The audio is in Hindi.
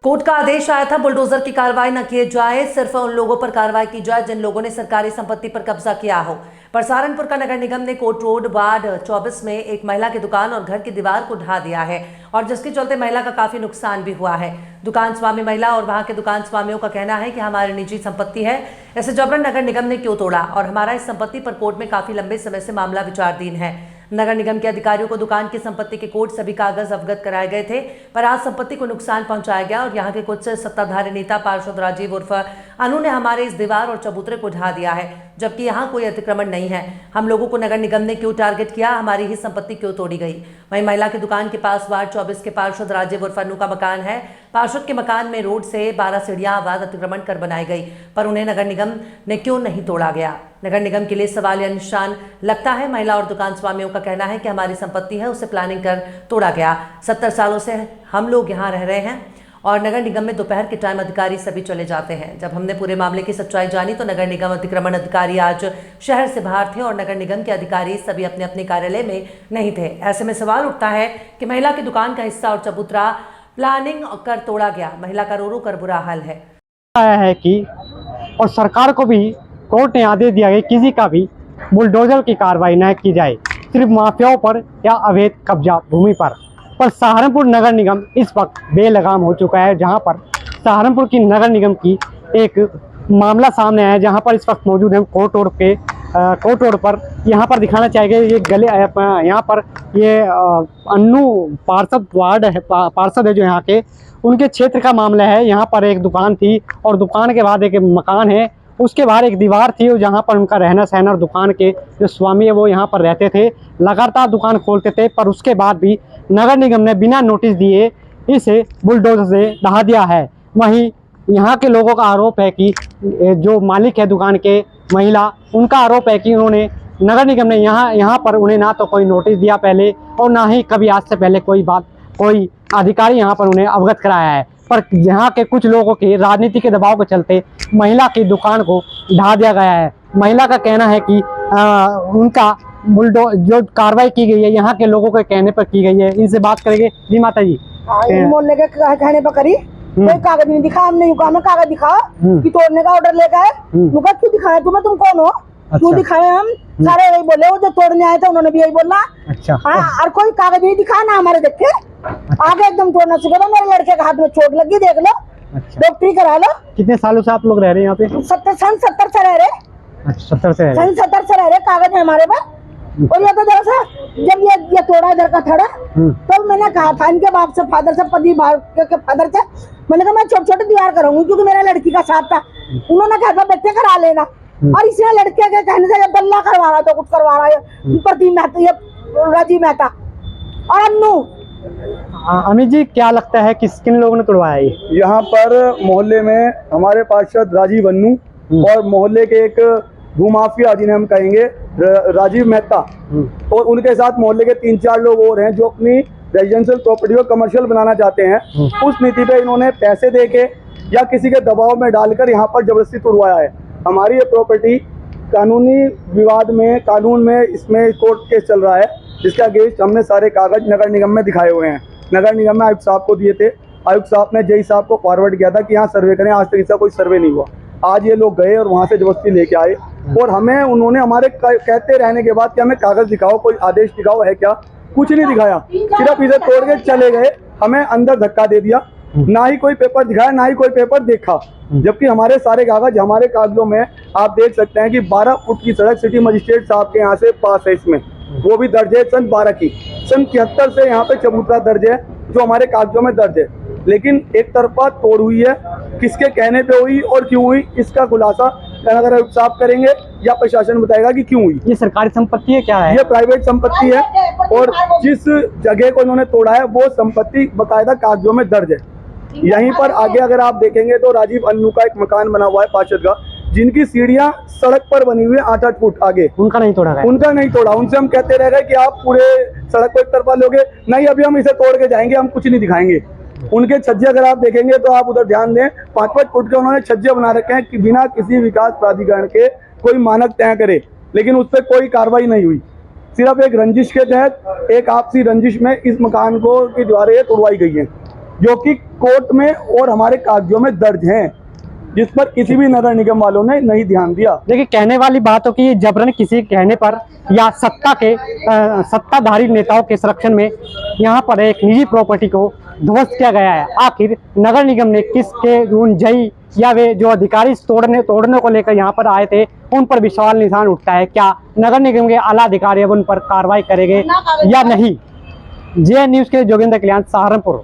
कोर्ट का आदेश आया था बुलडोजर की कार्रवाई न किए जाए, सिर्फ उन लोगों पर कार्रवाई की जाए जिन लोगों ने सरकारी संपत्ति पर कब्जा किया हो। पर सहारनपुर का नगर निगम ने कोर्ट रोड वार्ड 24 में एक महिला की दुकान और घर की दीवार को ढा दिया है और जिसके चलते महिला का काफी नुकसान भी हुआ है। दुकान स्वामी महिला और वहां के दुकान स्वामियों का कहना है कि हमारी निजी संपत्ति है, इसे जबरन नगर निगम ने क्यों तोड़ा और हमारा इस संपत्ति पर कोर्ट में काफी लंबे समय से मामला विचाराधीन है। नगर निगम के अधिकारियों को दुकान की संपत्ति के कोर्ट सभी कागज अवगत कराए गए थे, पर आज संपत्ति को नुकसान पहुंचाया गया और यहां के कुछ सत्ताधारी नेता पार्षद राजीव उर्फ अनु ने हमारे इस दीवार और चबूतरे को ढा दिया है, जबकि यहां कोई अतिक्रमण नहीं है। हम लोगों को नगर निगम ने क्यों टारगेट किया, हमारी ही संपत्ति क्यों तोड़ी गई। वहीं महिला की दुकान के पास वार्ड 24 के पार्षद राजीव उर्फ अनु का मकान है। पार्षद के मकान में रोड से 12 सीढ़ियां अवैध अतिक्रमण कर बनाई गई, पर उन्हें नगर निगम ने क्यों नहीं तोड़ा गया। नगर निगम के लिए सवाल या निशान लगता है। महिला और दुकान स्वामियों का कहना है कि हमारी संपत्ति है, उसे प्लानिंग कर तोड़ा गया। 70 सालों से हम लोग यहाँ रह रहे हैं और नगर निगम में दोपहर के टाइम अधिकारी सभी चले जाते हैं। जब हमने पूरे मामले की सच्चाई जानी तो नगर निगम अतिक्रमण अधिकारी आज शहर से बाहर थे और नगर निगम के अधिकारी सभी अपने अपने कार्यालय में नहीं थे। ऐसे में सवाल उठता है कि महिला की दुकान का हिस्सा और चबूतरा प्लानिंग कर तोड़ा गया। महिला का रो रो कर बुरा हाल है। आया है कि और सरकार को भी कोर्ट ने आदेश दिया है किसी का भी बुलडोजर की कार्रवाई न की जाए, सिर्फ माफियाओं पर या अवैध कब्जा भूमि पर सहारनपुर नगर निगम इस वक्त बेलगाम हो चुका है। जहां पर सहारनपुर की नगर निगम की एक मामला सामने आया है, जहां पर इस वक्त मौजूद है कोर्ट रोड पर। यहाँ पर दिखाना चाहेंगे ये गले यहाँ पर ये अन्नू पार्षद है जो यहाँ के उनके क्षेत्र का मामला है। यहाँ पर एक दुकान थी और दुकान के बाद एक मकान है, उसके बाहर एक दीवार थी जहाँ पर उनका रहना सहना और दुकान के जो स्वामी है वो यहाँ पर रहते थे, लगातार दुकान खोलते थे। पर उसके बाद भी नगर निगम ने बिना नोटिस दिए इसे बुलडोजर से ढहा दिया है। वहीं यहाँ के लोगों का आरोप है कि जो मालिक है दुकान के महिला, उनका आरोप है कि उन्होंने नगर निगम ने यहाँ पर उन्हें ना तो कोई नोटिस दिया पहले और ना ही कभी आज से पहले कोई अधिकारी यहाँ पर उन्हें अवगत कराया है। पर यहाँ के कुछ लोगों के राजनीति के दबाव के चलते महिला की दुकान को ढा दिया गया है। महिला का कहना है कि उनका जो कार्रवाई की गई है यहाँ के लोगों के कहने पर की गई है। इनसे बात करेंगे। जी माता जी, मोहल्ले के कहने पर करी, कोई कागज नहीं दिखा, हमने यूं कहा कागज दिखा कि तोड़ने का ऑर्डर लेकर आए। मुझे क्यों दिखाया तुम्हें, तुम कौन हो? क्यों दिखाए? हम सारे यही बोले, वो जो तोड़ने आए थे उन्होंने भी यही बोला। अच्छा। हाँ, और कोई कागज नहीं दिखा ना हमारे देख के आगे एकदम तोड़ना सीखा। मेरे लड़के के हाथ में चोट लगी, देख लो, डॉक्टरी करा लो। कितने सालों से आप लोग रह रहे हैं यहाँ पे? 70 से रह रहे। अच्छा, 70 से रह रहे। कागज है हमारे पास। और ये तो जरा सा जब ये तोड़ा इधर का थड़ा, तो मैंने कहा था इनके बाप से, फादर से, पति के फादर से, मैंने कहा मैं छोटे दीवार करूंगी क्योंकि मेरा लड़की का साथ था। उन्होंने कहा था बेटे करा लेना, और इसने लड़के के कहने से जब दल्ला करवा रहा तो कुछ करवा रहा है प्रदीप मेहता, ये राजीव मेहता और अन्नू। अमित जी, क्या लगता है किन लोगों ने तोड़वाया ये? यहाँ पर मोहल्ले में हमारे पार्षद राजीव अन्नू और मोहल्ले के एक भूमाफिया जिन्हें हम कहेंगे राजीव मेहता, और उनके साथ मोहल्ले के 3-4 लोग और हैं जो अपनी रेजिडेंशियल प्रॉपर्टी को कमर्शियल बनाना चाहते हैं। उस नीति पे इन्होंने पैसे देके या किसी के दबाव में डालकर यहाँ पर जबरदस्ती तोड़वाया है। हमारी ये प्रॉपर्टी कानूनी विवाद में, कानून में इसमें कोर्ट केस चल रहा है, जिसका अगेंस्ट हमने सारे कागज नगर निगम में दिखाए हुए हैं। नगर निगम में आयुक्त साहब को दिए थे, आयुक्त साहब ने जेई साहब को फॉरवर्ड किया था कि यहाँ सर्वे करें। आज तक इसका कोई सर्वे नहीं हुआ। आज ये लोग गए और वहाँ से जबरदस्ती लेके आए और हमें उन्होंने हमारे कहते रहने के बाद कि हमें कागज दिखाओ, कोई आदेश दिखाओ, है क्या? कुछ नहीं दिखाया, सिर्फ इसे तोड़ के चले गए, हमें अंदर धक्का दे दिया। ना ही कोई पेपर दिखाया, ना ही कोई पेपर देखा, जबकि हमारे सारे कागज हमारे कागजों में आप देख सकते हैं कि 12 फुट की सड़क सिटी मजिस्ट्रेट साहब के यहाँ से पास है। इसमें वो भी दर्ज है सन 12 की। सन 73 से यहाँ पे चबूतरा दर्ज है जो हमारे कागजों में दर्ज है, लेकिन एक तरफा तोड़ हुई है। किसके कहने पे हुई और क्यों हुई, इसका खुलासा नगर आयुक्त साहब करेंगे या प्रशासन बताएगा कि क्यों हुई। ये सरकारी संपत्ति है क्या है? ये प्राइवेट संपत्ति है और जिस जगह को इन्होंने तोड़ा है वो संपत्ति बकायदा कागजों में दर्ज है। यहीं पर आगे अगर आप देखेंगे तो राजीव अन्नू का एक मकान बना हुआ है पार्षद का, जिनकी सीढ़ियां सड़क पर बनी हुई है 8-8 फुट आगे। उनका नहीं तोड़ा गया? उनका नहीं तोड़ा। उनसे हम कहते रह गए कि आप पूरे सड़क को एक तरफा लोगे, नहीं अभी हम इसे तोड़ के जाएंगे, हम कुछ नहीं दिखाएंगे। उनके छज्जे अगर आप देखेंगे तो आप उधर ध्यान दें, 5-5 फुट के उन्होंने छज्जे बना रखे हैं कि बिना किसी विकास प्राधिकरण के कोई मानक तय करे, लेकिन उस पर कोई कार्रवाई नहीं हुई। सिर्फ एक रंजिश के तहत, एक आपसी रंजिश में इस मकान को की दीवारें तोड़वाई गई है। जो कि कोर्ट में और हमारे कागजों में दर्ज हैं, जिस पर किसी भी नगर निगम वालों ने नहीं ध्यान दिया। देखिए, कहने वाली बात हो कि ये जबरन किसी कहने पर या सत्ताधारी नेताओं के संरक्षण में यहाँ पर एक निजी प्रॉपर्टी को ध्वस्त किया गया है। आखिर नगर निगम ने किसके जई या वे जो अधिकारी तोड़ने को लेकर यहाँ पर आए थे उन पर भी सवाल निशान उठता है। क्या नगर निगम के आला अधिकारी अब उन पर कार्रवाई करेंगे या नहीं? जे न्यूज़ के लिए जोगिंदर कल्याण, सहारनपुर।